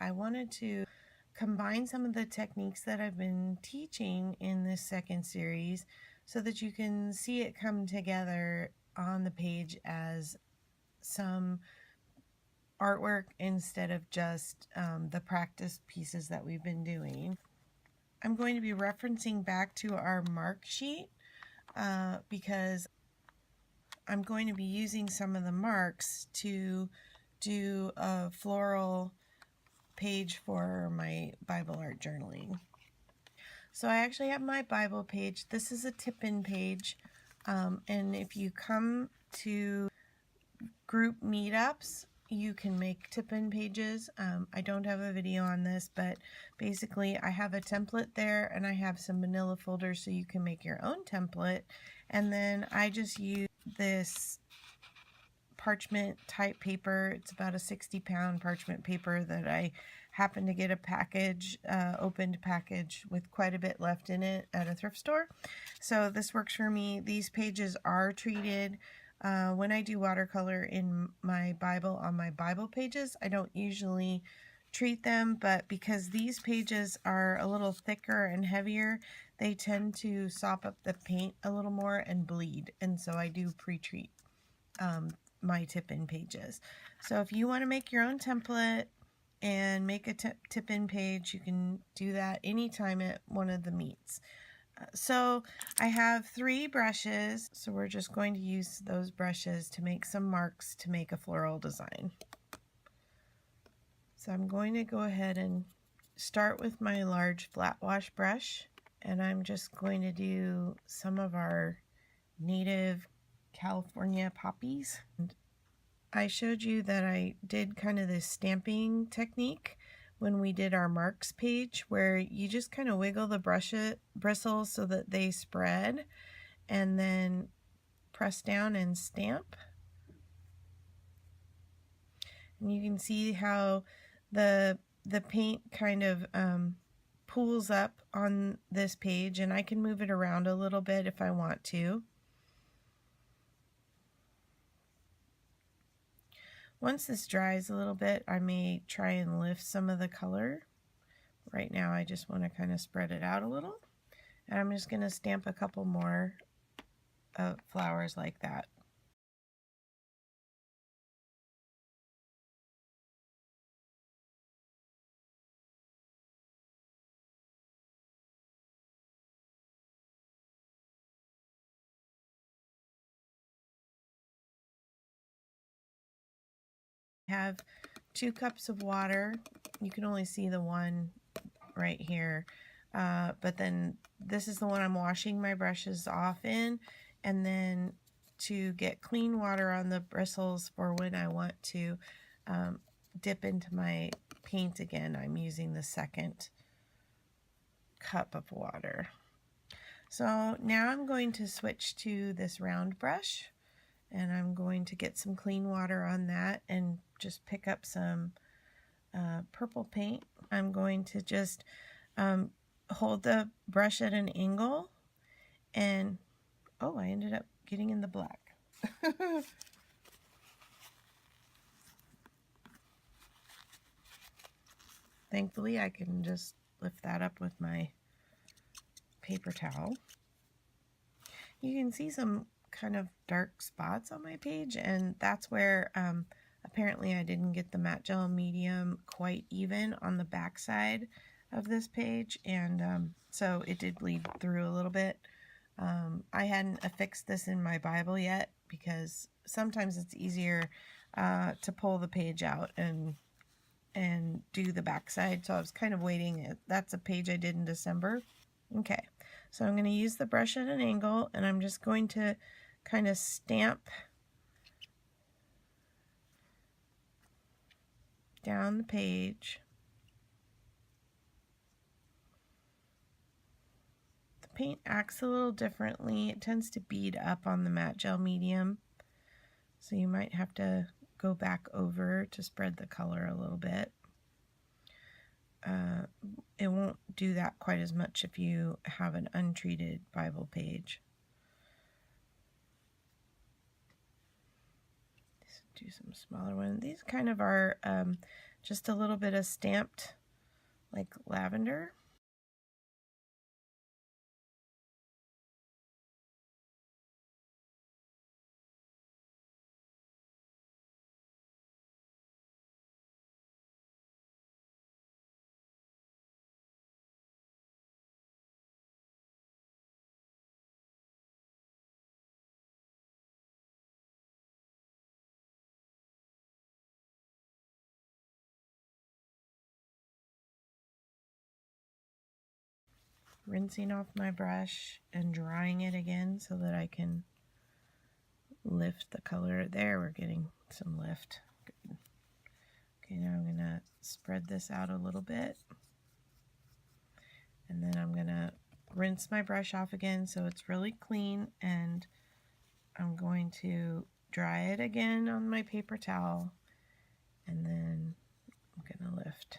I wanted to combine some of the techniques that I've been teaching in this second series so that you can see it come together on the page as some artwork instead of just the practice pieces that we've been doing. I'm going to be referencing back to our mark sheet because I'm going to be using some of the marks to do a floral page for my Bible art journaling. So I actually have my Bible page. This is a tip-in page, and if you come to group meetups, you can make tip-in pages. I don't have a video on this, but basically I have a template there and I have some manila folders so you can make your own template. And then I just use this parchment type paper. It's about a 60-pound parchment paper that I happened to get a package, opened package with quite a bit left in it at a thrift store. So this works for me. These pages are treated. When I do watercolor in my Bible on my Bible pages, I don't usually treat them, but because these pages are a little thicker and heavier, they tend to sop up the paint a little more and bleed, and so I do pre-treat my tip-in pages. So if you want to make your own template and make a tip-in page, you can do that anytime at one of the meets. So I have 3 brushes, so we're just going to use those brushes to make some marks to make a floral design. So I'm going to go ahead and start with my large flat wash brush, and I'm just going to do some of our native California poppies. And I showed you that I did kind of this stamping technique when we did our marks page, where you just kind of wiggle the bristles so that they spread and then press down and stamp. And you can see how the paint kind of pools up on this page, and I can move it around a little bit if I want to. Once this dries a little bit, I may try and lift some of the color. Right now I just want to kind of spread it out a little. And I'm just going to stamp a couple more flowers like that. I have 2 cups of water. You can only see the one right here. But then this is the one I'm washing my brushes off in, and then to get clean water on the bristles for when I want to dip into my paint again, I'm using the 2nd cup of water. So now I'm going to switch to this round brush, and I'm going to get some clean water on that and just pick up some purple paint. I'm going to just hold the brush at an angle, and oh, I ended up getting in the black. Thankfully, I can just lift that up with my paper towel. You can see some kind of dark spots on my page, and that's where apparently I didn't get the matte gel medium quite even on the back side of this page, and so it did bleed through a little bit. I hadn't affixed this in my Bible yet because sometimes it's easier to pull the page out and do the back side, so I was kind of waiting. That's a page I did in December. Okay, so I'm going to use the brush at an angle, and I'm just going to kind of stamp down the page. The paint acts a little differently. It tends to bead up on the matte gel medium, so you might have to go back over to spread the color a little bit. It won't do that quite as much if you have an untreated Bible page. Let's do some smaller ones. These kind of are just a little bit of stamped like lavender. Rinsing off my brush and drying it again so that I can lift the color. There, we're getting some lift. Good. Okay, now I'm gonna spread this out a little bit. And then I'm gonna rinse my brush off again so it's really clean, and I'm going to dry it again on my paper towel, and then I'm gonna lift.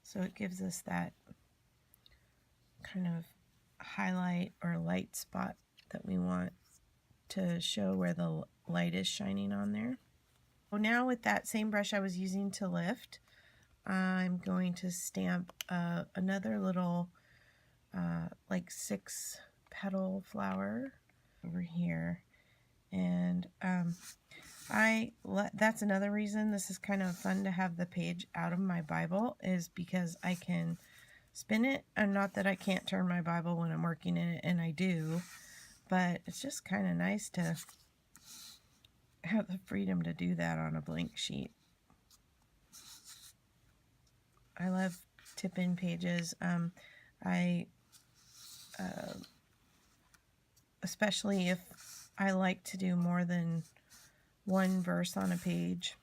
So it gives us that kind of highlight or light spot that we want to show where the light is shining on there. So now with that same brush I was using to lift, I'm going to stamp another little like 6 petal flower over here. And that's another reason this is kind of fun to have the page out of my Bible, is because I can spin it. And not that I can't turn my Bible when I'm working in it, and I do, but it's just kind of nice to have the freedom to do that on a blank sheet. I love tip-in pages. Especially if I like to do more than one verse on a page,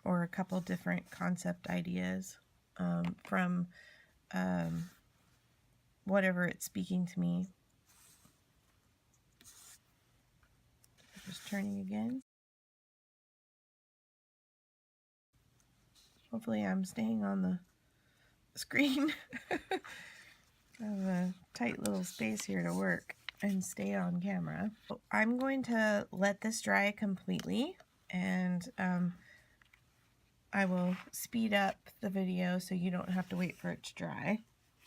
or a couple different concept ideas from whatever it's speaking to me. Just turning again. Hopefully I'm staying on the screen. I have a tight little space here to work and stay on camera. I'm going to let this dry completely, and I will speed up the video so you don't have to wait for it to dry.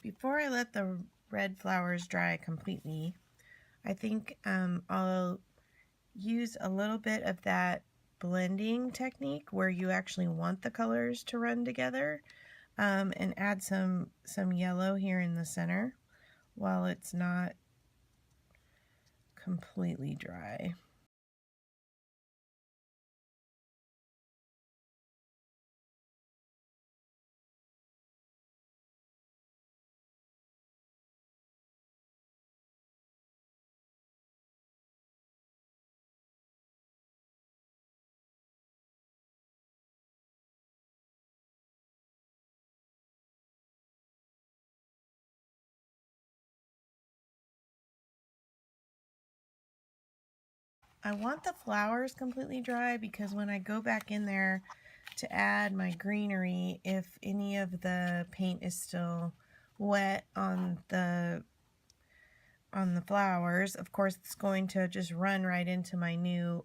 Before I let the red flowers dry completely, I think I'll use a little bit of that blending technique where you actually want the colors to run together, and add some yellow here in the center while it's not completely dry. I want the flowers completely dry because when I go back in there to add my greenery, if any of the paint is still wet on the flowers, of course it's going to just run right into my new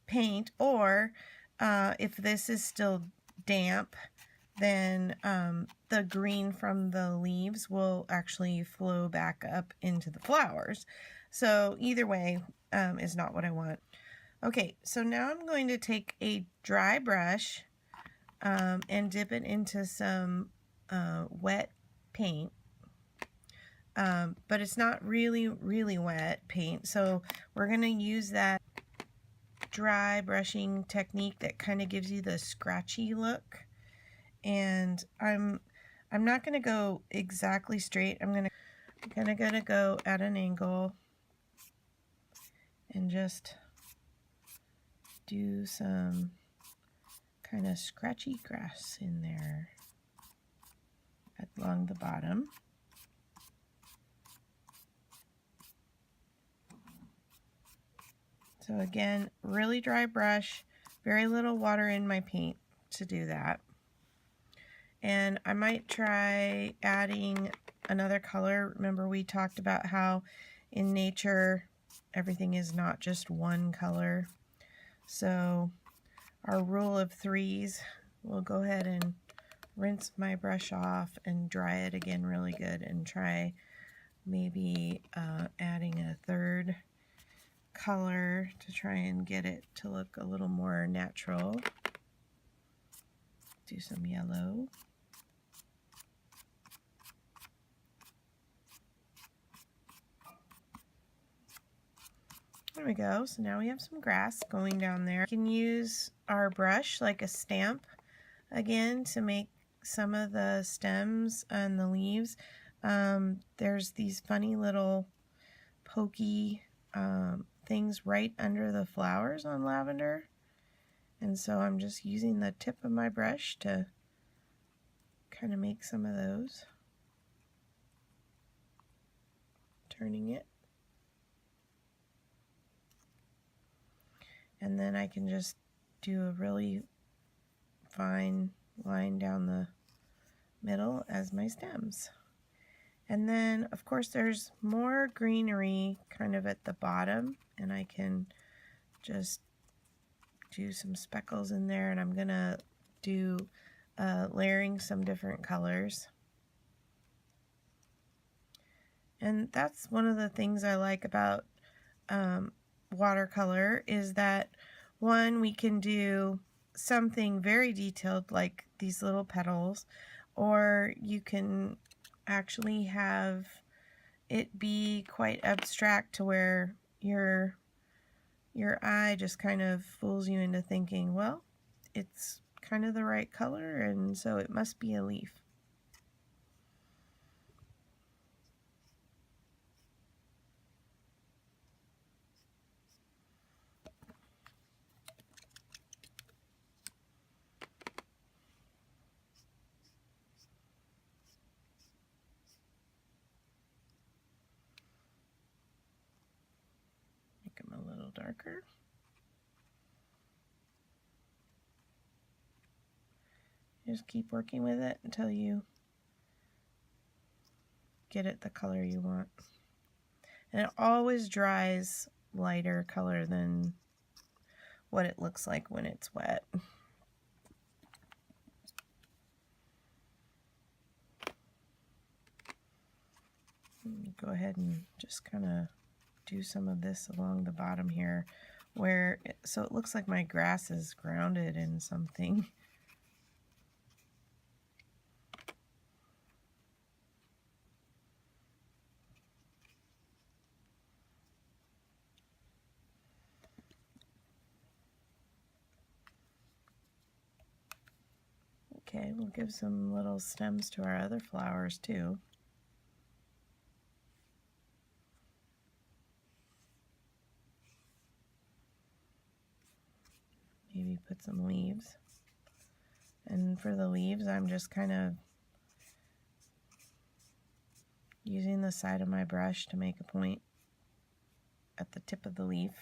paint. Or if this is still damp, then the green from the leaves will actually flow back up into the flowers. So either way is not what I want. Okay, so now I'm going to take a dry brush and dip it into some wet paint. But it's not really wet paint, so we're going to use that dry brushing technique that kind of gives you the scratchy look. And I'm not going to go exactly straight. I'm gonna go at an angle and just do some kind of scratchy grass in there along the bottom. So again, really dry brush, very little water in my paint to do that. And I might try adding another color. Remember we talked about how in nature everything is not just one color. So our rule of threes, we'll go ahead and rinse my brush off and dry it again really good, and try maybe adding a third color to try and get it to look a little more natural. Do some yellow. There we go. So now we have some grass going down there. We can use our brush like a stamp again to make some of the stems and the leaves. There's these funny little pokey things right under the flowers on lavender, and so I'm just using the tip of my brush to kind of make some of those, turning it, and then I can just do a really fine line down the middle as my stems. And then of course there's more greenery kind of at the bottom, and I can just do some speckles in there, and I'm gonna do layering some different colors. And that's one of the things I like about watercolor, is that one, we can do something very detailed like these little petals, or you can actually have it be quite abstract to where your eye just kind of fools you into thinking, well, it's kind of the right color, and so it must be a leaf. Make them a little darker. Just keep working with it until you get it the color you want. And it always dries lighter color than what it looks like when it's wet. Go ahead and just kind of do some of this along the bottom here, so it looks like my grass is grounded in something. Okay, we'll give some little stems to our other flowers too. Maybe put some leaves. And for the leaves, I'm just kind of using the side of my brush to make a point at the tip of the leaf.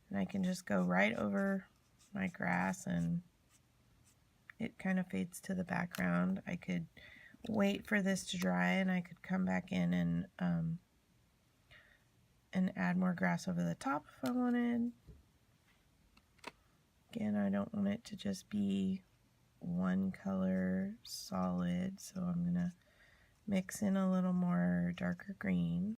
And I can just go right over my grass, and it kind of fades to the background. I could wait for this to dry, and I could come back in and add more grass over the top if I wanted. Again, I don't want it to just be one color solid, so I'm going to mix in a little more darker green.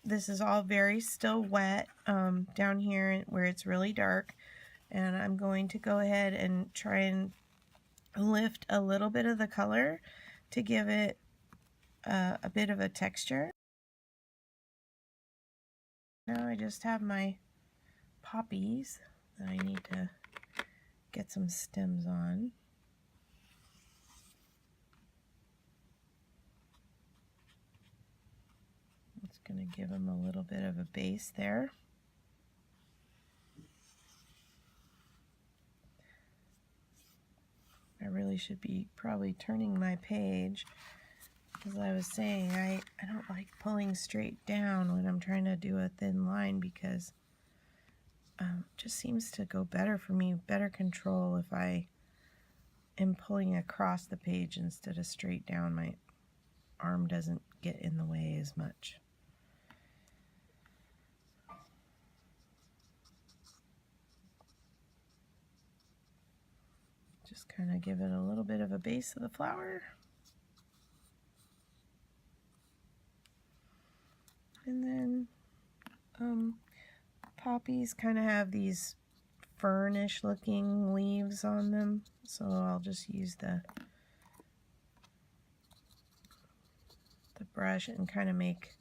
This is all very still wet down here where it's really dark, and I'm going to go ahead and try and lift a little bit of the color to give it a bit of a texture. Now I just have my poppies that I need to get some stems on. It's going to give them a little bit of a base there. I really should be probably turning my page. As I was saying, I don't like pulling straight down when I'm trying to do a thin line, because just seems to go better for me, better control if I am pulling across the page instead of straight down. My arm doesn't get in the way as much. Just kind of give it a little bit of a base of the flower. And then poppies kind of have these fernish looking leaves on them, so I'll just use the brush and kind of make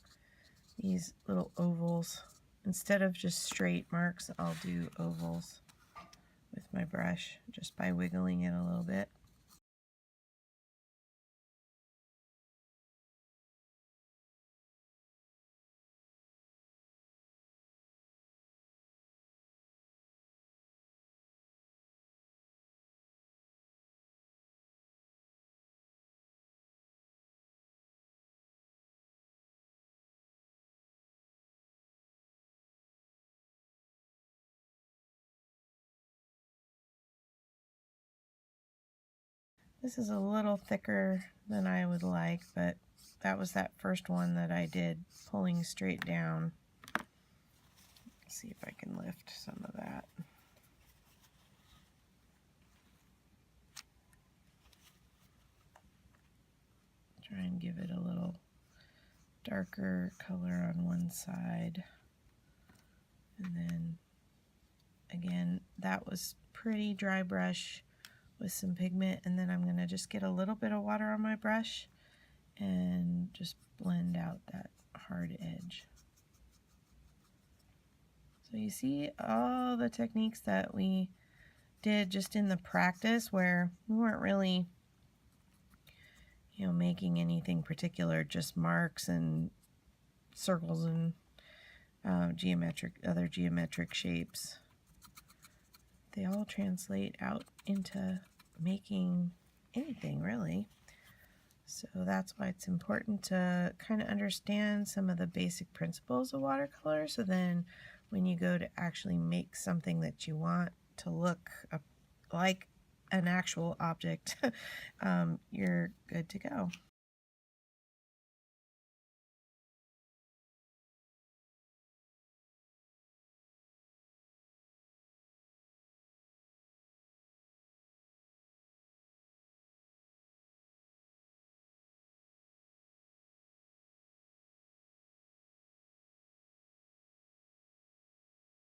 these little ovals. Instead of just straight marks, I'll do ovals with my brush just by wiggling it a little bit. This is a little thicker than I would like, but that was that first one that I did pulling straight down. Let's see if I can lift some of that. Try and give it a little darker color on one side. And then again, that was pretty dry brush with some pigment, and then I'm going to just get a little bit of water on my brush and just blend out that hard edge. So you see all the techniques that we did just in the practice, where we weren't really, making anything particular, just marks and circles and other geometric shapes. They all translate out into making anything, really. So that's why it's important to kind of understand some of the basic principles of watercolor, so then when you go to actually make something that you want to look like an actual object, you're good to go.